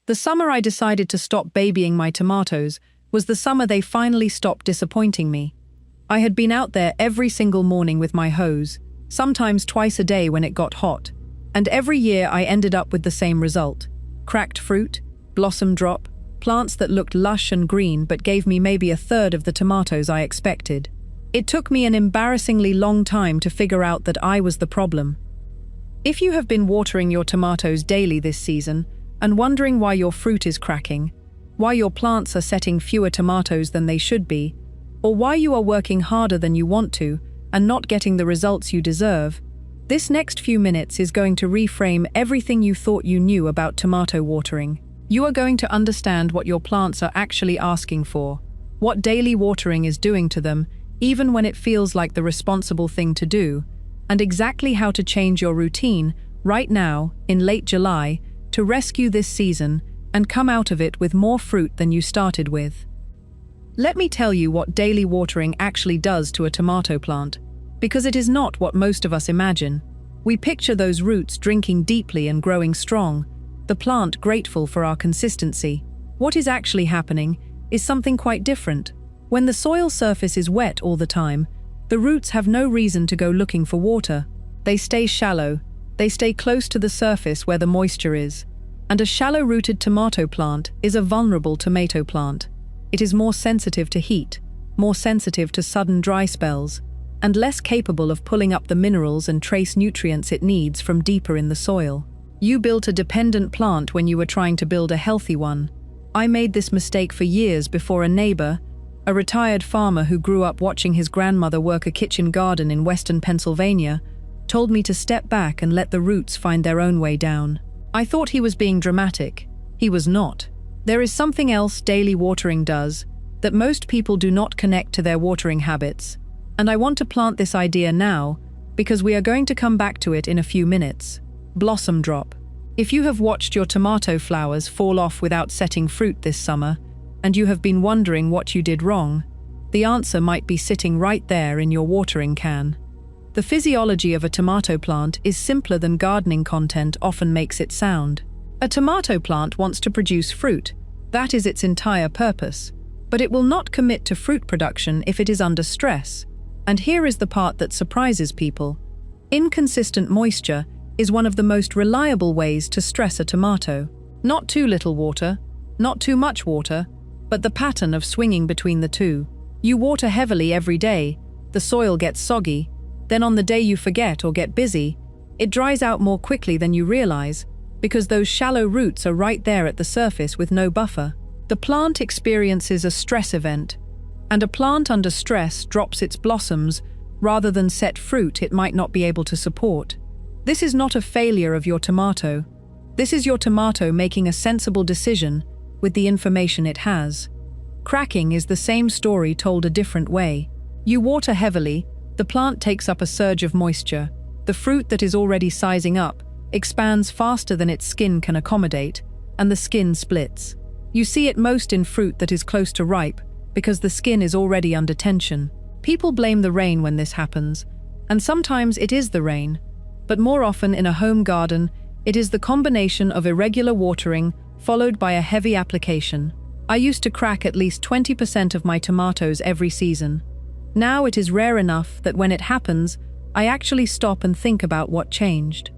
The summer I decided to stop babying my tomatoes was the summer they finally stopped disappointing me. I had been out there every single morning with my hose, sometimes twice a day when it got hot, and every year I ended up with the same result: cracked fruit, blossom drop, plants that looked lush and green but gave me maybe a third of the tomatoes I expected. It took me an embarrassingly long time to figure out that I was the problem. If you have been watering your tomatoes daily this season and wondering why your fruit is cracking, why your plants are setting fewer tomatoes than they should be, or why you are working harder than you want to and not getting the results you deserve, this next few minutes is going to reframe everything you thought you knew about tomato watering. You are going to understand what your plants are actually asking for, what daily watering is doing to them, even when it feels like the responsible thing to do, and exactly how to change your routine right now, in late July, to rescue this season and come out of it with more fruit than you started with. Let me tell you what daily watering actually does to a tomato plant, because it is not what most of us imagine. We picture those roots drinking deeply and growing strong, the plant grateful for our consistency. What is actually happening is something quite different. When the soil surface is wet all the time, the roots have no reason to go looking for water. They stay shallow, they stay close to the surface where the moisture is. And a shallow-rooted tomato plant is a vulnerable tomato plant. It is more sensitive to heat, more sensitive to sudden dry spells, and less capable of pulling up the minerals and trace nutrients it needs from deeper in the soil. You built a dependent plant when you were trying to build a healthy one. I made this mistake for years before a neighbor, a retired farmer who grew up watching his grandmother work a kitchen garden in western Pennsylvania, told me to step back and let the roots find their own way down. I thought he was being dramatic. He was not. There is something else daily watering does that most people do not connect to their watering habits, and I want to plant this idea now because we are going to come back to it in a few minutes. Blossom drop. If you have watched your tomato flowers fall off without setting fruit this summer, and you have been wondering what you did wrong, the answer might be sitting right there in your watering can. The physiology of a tomato plant is simpler than gardening content often makes it sound. A tomato plant wants to produce fruit. That is its entire purpose. But it will not commit to fruit production if it is under stress. And here is the part that surprises people. Inconsistent moisture is one of the most reliable ways to stress a tomato. Not too little water, not too much water, but the pattern of swinging between the two. You water heavily every day, the soil gets soggy, then on the day you forget or get busy, it dries out more quickly than you realize, because those shallow roots are right there at the surface with no buffer. The plant experiences a stress event, and a plant under stress drops its blossoms rather than set fruit it might not be able to support. This is not a failure of your tomato. This is your tomato making a sensible decision with the information it has. Cracking is the same story told a different way. You water heavily, the plant takes up a surge of moisture. The fruit that is already sizing up expands faster than its skin can accommodate, and the skin splits. You see it most in fruit that is close to ripe, because the skin is already under tension. People blame the rain when this happens, and sometimes it is the rain, but more often in a home garden, it is the combination of irregular watering followed by a heavy application. I used to crack at least 20% of my tomatoes every season. Now it is rare enough that when it happens, I actually stop and think about what changed.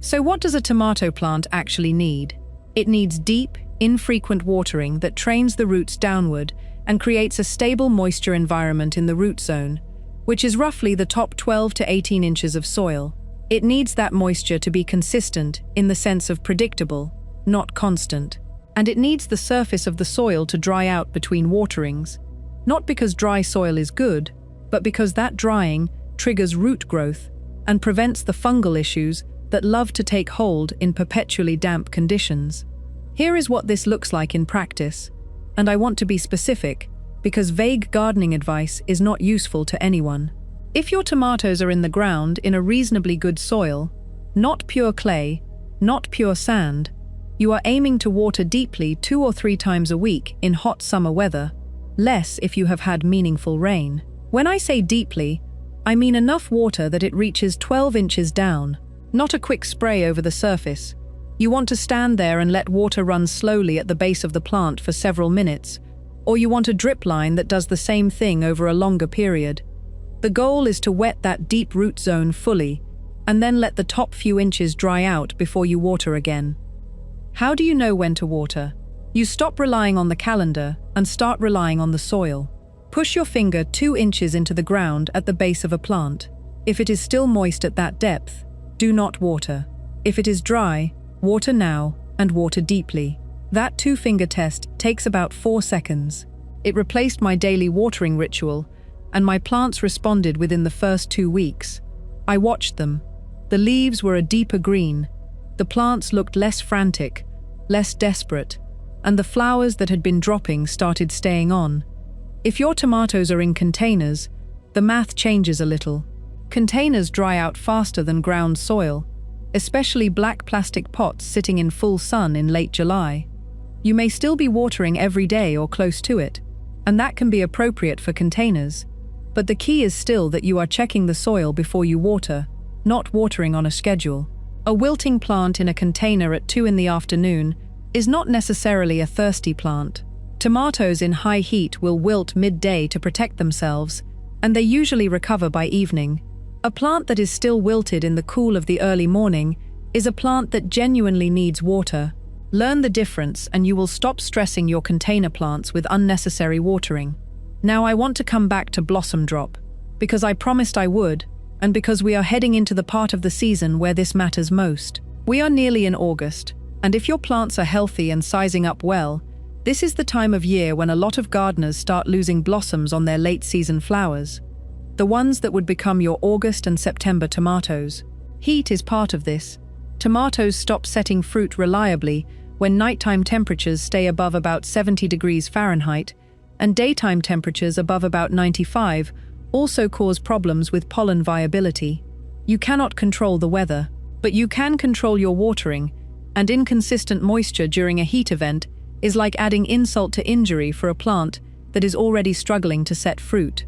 So what does a tomato plant actually need? It needs deep, infrequent watering that trains the roots downward and creates a stable moisture environment in the root zone, which is roughly the top 12 to 18 inches of soil. It needs that moisture to be consistent in the sense of predictable, not constant. And it needs the surface of the soil to dry out between waterings, not because dry soil is good, but because that drying triggers root growth and prevents the fungal issues that love to take hold in perpetually damp conditions. Here is what this looks like in practice, and I want to be specific because vague gardening advice is not useful to anyone. If your tomatoes are in the ground in a reasonably good soil, not pure clay, not pure sand, you are aiming to water deeply 2 or 3 times a week in hot summer weather, less if you have had meaningful rain. When I say deeply, I mean enough water that it reaches 12 inches down, not a quick spray over the surface, You want to stand there and let water run slowly at the base of the plant for several minutes, or you want a drip line that does the same thing over a longer period. The goal is to wet that deep root zone fully, and then let the top few inches dry out before you water again. How do you know when to water? You stop relying on the calendar and start relying on the soil. Push your finger 2 inches into the ground at the base of a plant. If it is still moist at that depth, do not water. If it is dry, water now and water deeply. That 2-finger test takes about 4 seconds. It replaced my daily watering ritual, and my plants responded within the first 2 weeks. I watched them. The leaves were a deeper green. The plants looked less frantic, less desperate, and the flowers that had been dropping started staying on. If your tomatoes are in containers, the math changes a little. Containers dry out faster than ground soil, especially black plastic pots sitting in full sun in late July. You may still be watering every day or close to it, and that can be appropriate for containers. But the key is still that you are checking the soil before you water, not watering on a schedule. A wilting plant in a container at 2 in the afternoon is not necessarily a thirsty plant. Tomatoes in high heat will wilt midday to protect themselves, and they usually recover by evening. A plant that is still wilted in the cool of the early morning is a plant that genuinely needs water. Learn the difference and you will stop stressing your container plants with unnecessary watering. Now I want to come back to blossom drop, because I promised I would, and because we are heading into the part of the season where this matters most. We are nearly in August, and if your plants are healthy and sizing up well, this is the time of year when a lot of gardeners start losing blossoms on their late-season flowers, the ones that would become your August and September tomatoes. Heat is part of this. Tomatoes stop setting fruit reliably when nighttime temperatures stay above about 70 degrees Fahrenheit, and daytime temperatures above about 95 also cause problems with pollen viability. You cannot control the weather, but you can control your watering, and inconsistent moisture during a heat event is like adding insult to injury for a plant that is already struggling to set fruit.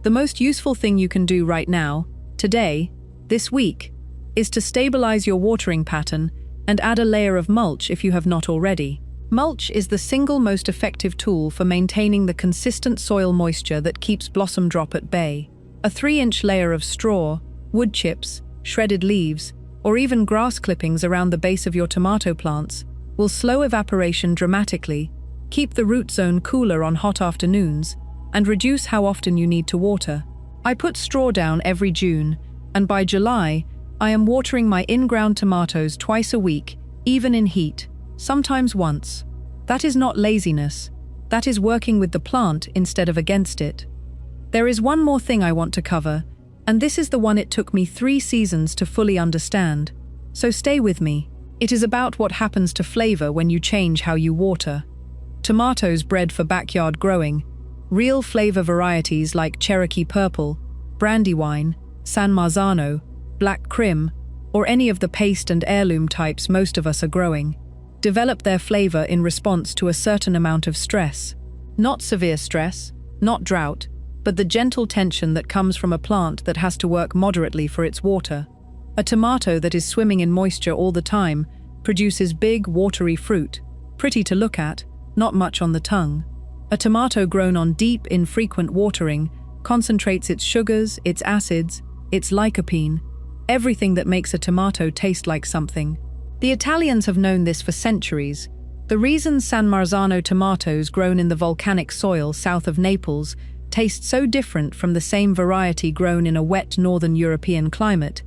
The most useful thing you can do right now, today, this week, is to stabilize your watering pattern and add a layer of mulch if you have not already. Mulch is the single most effective tool for maintaining the consistent soil moisture that keeps blossom drop at bay. A 3-inch layer of straw, wood chips, shredded leaves, or even grass clippings around the base of your tomato plants will slow evaporation dramatically, keep the root zone cooler on hot afternoons, and reduce how often you need to water. I put straw down every June, and by July, I am watering my in-ground tomatoes twice a week, even in heat, sometimes once. That is not laziness. That is working with the plant instead of against it. There is one more thing I want to cover, and this is the one it took me 3 seasons to fully understand. So stay with me. It is about what happens to flavor when you change how you water. Tomatoes bred for backyard growing, real flavor varieties like Cherokee Purple, Brandywine, San Marzano, Black Crim, or any of the paste and heirloom types most of us are growing, develop their flavor in response to a certain amount of stress. Not severe stress, not drought, but the gentle tension that comes from a plant that has to work moderately for its water. A tomato that is swimming in moisture all the time produces big, watery fruit, pretty to look at, not much on the tongue. A tomato grown on deep, infrequent watering concentrates its sugars, its acids, its lycopene, everything that makes a tomato taste like something. The Italians have known this for centuries. The reason San Marzano tomatoes grown in the volcanic soil south of Naples taste so different from the same variety grown in a wet northern European climate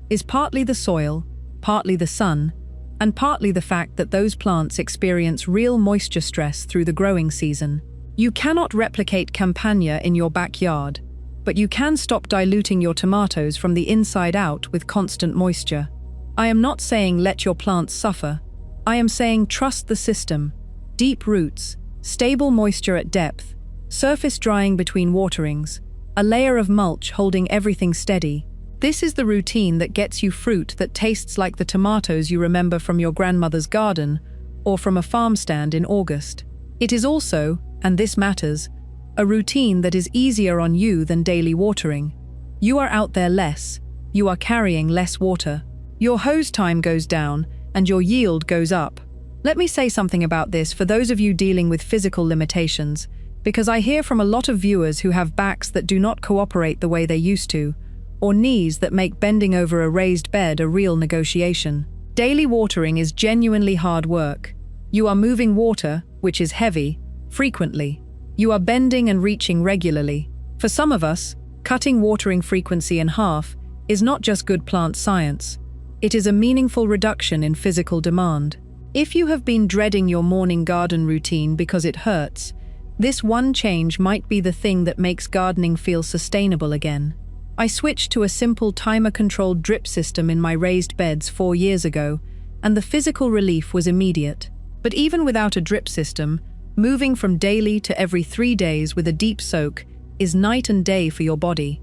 is partly the soil, partly the sun, and partly the fact that those plants experience real moisture stress through the growing season. You cannot replicate Campagna in your backyard, but you can stop diluting your tomatoes from the inside out with constant moisture. I am not saying let your plants suffer. I am saying trust the system. Deep roots, stable moisture at depth, surface drying between waterings, a layer of mulch holding everything steady. This is the routine that gets you fruit that tastes like the tomatoes you remember from your grandmother's garden or from a farm stand in August. It is also, and this matters, a routine that is easier on you than daily watering. You are out there less. You are carrying less water. Your hose time goes down, and your yield goes up. Let me say something about this for those of you dealing with physical limitations, because I hear from a lot of viewers who have backs that do not cooperate the way they used to, or knees that make bending over a raised bed a real negotiation. Daily watering is genuinely hard work. You are moving water, which is heavy, frequently. You are bending and reaching regularly. For some of us, cutting watering frequency in half is not just good plant science. It is a meaningful reduction in physical demand. If you have been dreading your morning garden routine because it hurts, this one change might be the thing that makes gardening feel sustainable again. I switched to a simple timer-controlled drip system in my raised beds 4 years ago, and the physical relief was immediate. But even without a drip system, moving from daily to every 3 days with a deep soak is night and day for your body.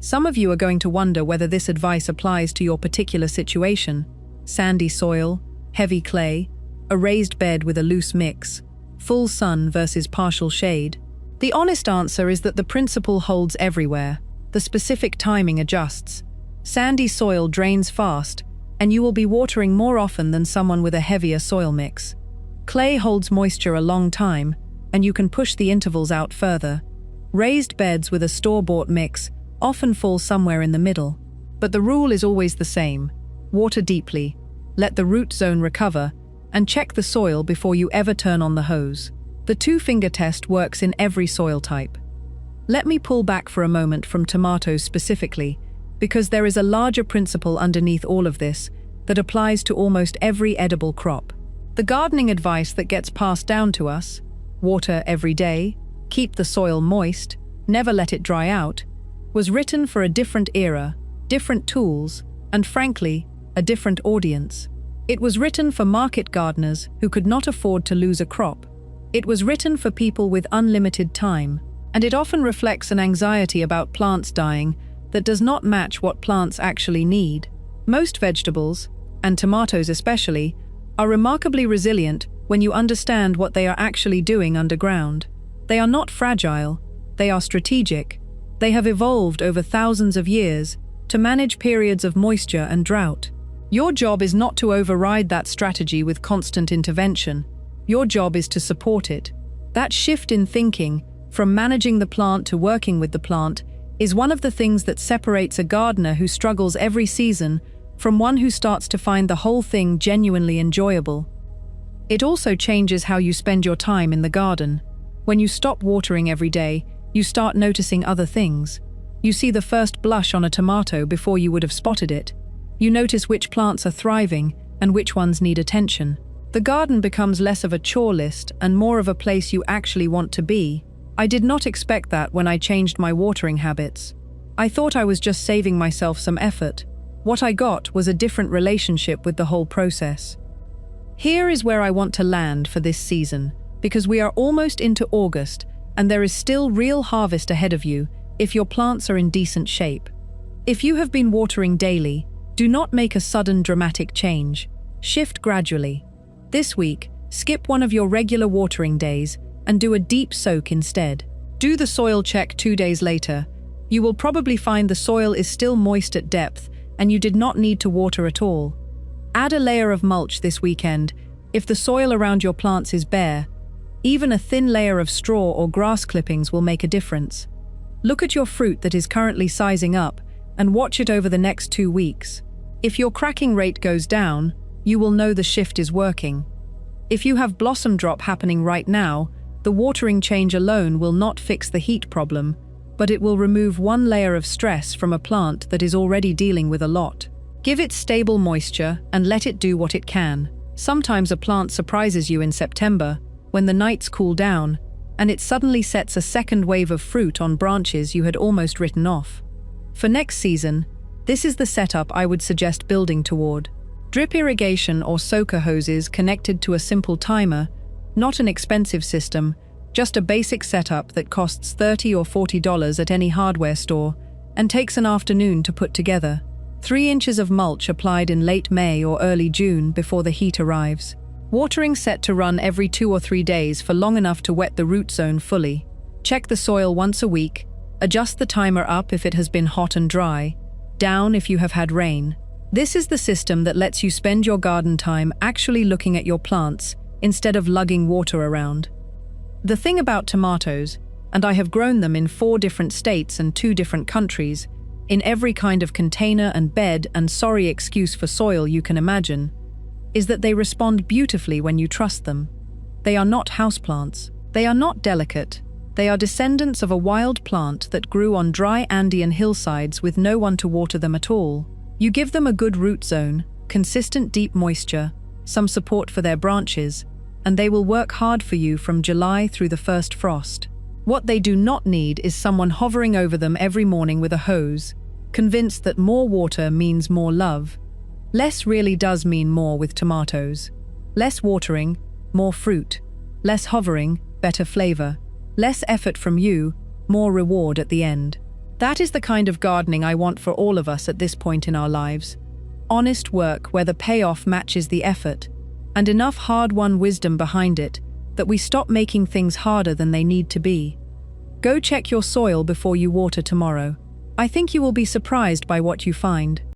Some of you are going to wonder whether this advice applies to your particular situation: sandy soil, heavy clay, a raised bed with a loose mix, full sun versus partial shade. The honest answer is that the principle holds everywhere. The specific timing adjusts. Sandy soil drains fast, and you will be watering more often than someone with a heavier soil mix. Clay holds moisture a long time, and you can push the intervals out further. Raised beds with a store-bought mix often fall somewhere in the middle. But the rule is always the same: water deeply, let the root zone recover, and check the soil before you ever turn on the hose. The two-finger test works in every soil type. Let me pull back for a moment from tomatoes specifically, because there is a larger principle underneath all of this that applies to almost every edible crop. The gardening advice that gets passed down to us, water every day, keep the soil moist, never let it dry out, was written for a different era, different tools, and frankly, a different audience. It was written for market gardeners who could not afford to lose a crop. It was written for people with unlimited time, and it often reflects an anxiety about plants dying that does not match what plants actually need. Most vegetables, and tomatoes especially, are remarkably resilient when you understand what they are actually doing underground. They are not fragile, they are strategic. They have evolved over thousands of years to manage periods of moisture and drought. Your job is not to override that strategy with constant intervention. Your job is to support it. That shift in thinking, from managing the plant to working with the plant, is one of the things that separates a gardener who struggles every season from one who starts to find the whole thing genuinely enjoyable. It also changes how you spend your time in the garden. When you stop watering every day, you start noticing other things. You see the first blush on a tomato before you would have spotted it. You notice which plants are thriving and which ones need attention. The garden becomes less of a chore list and more of a place you actually want to be. I did not expect that when I changed my watering habits. I thought I was just saving myself some effort. What I got was a different relationship with the whole process. Here is where I want to land for this season, because we are almost into August and there is still real harvest ahead of you if your plants are in decent shape. If you have been watering daily, do not make a sudden dramatic change. Shift gradually. This week, skip one of your regular watering days and do a deep soak instead. Do the soil check 2 days later. You will probably find the soil is still moist at depth and you did not need to water at all. Add a layer of mulch this weekend if the soil around your plants is bare. Even a thin layer of straw or grass clippings will make a difference. Look at your fruit that is currently sizing up and watch it over the next 2 weeks. If your cracking rate goes down, you will know the shift is working. If you have blossom drop happening right now, the watering change alone will not fix the heat problem, but it will remove one layer of stress from a plant that is already dealing with a lot. Give it stable moisture and let it do what it can. Sometimes a plant surprises you in September when the nights cool down and it suddenly sets a second wave of fruit on branches you had almost written off. For next season, this is the setup I would suggest building toward. Drip irrigation or soaker hoses connected to a simple timer, not an expensive system, just a basic setup that costs $30 or $40 at any hardware store and takes an afternoon to put together. 3 inches of mulch applied in late May or early June before the heat arrives. Watering set to run every 2 or 3 days for long enough to wet the root zone fully. Check the soil once a week. Adjust the timer up if it has been hot and dry, down if you have had rain. This is the system that lets you spend your garden time actually looking at your plants instead of lugging water around. The thing about tomatoes, and I have grown them in 4 different states and 2 different countries, in every kind of container and bed and sorry excuse for soil you can imagine, is that they respond beautifully when you trust them. They are not houseplants. They are not delicate. They are descendants of a wild plant that grew on dry Andean hillsides with no one to water them at all. You give them a good root zone, consistent deep moisture, some support for their branches, and they will work hard for you from July through the first frost. What they do not need is someone hovering over them every morning with a hose, convinced that more water means more love. Less really does mean more with tomatoes. Less watering, more fruit. Less hovering, better flavor. Less effort from you, more reward at the end. That is the kind of gardening I want for all of us at this point in our lives. Honest work where the payoff matches the effort, and enough hard-won wisdom behind it that we stop making things harder than they need to be. Go check your soil before you water tomorrow. I think you will be surprised by what you find.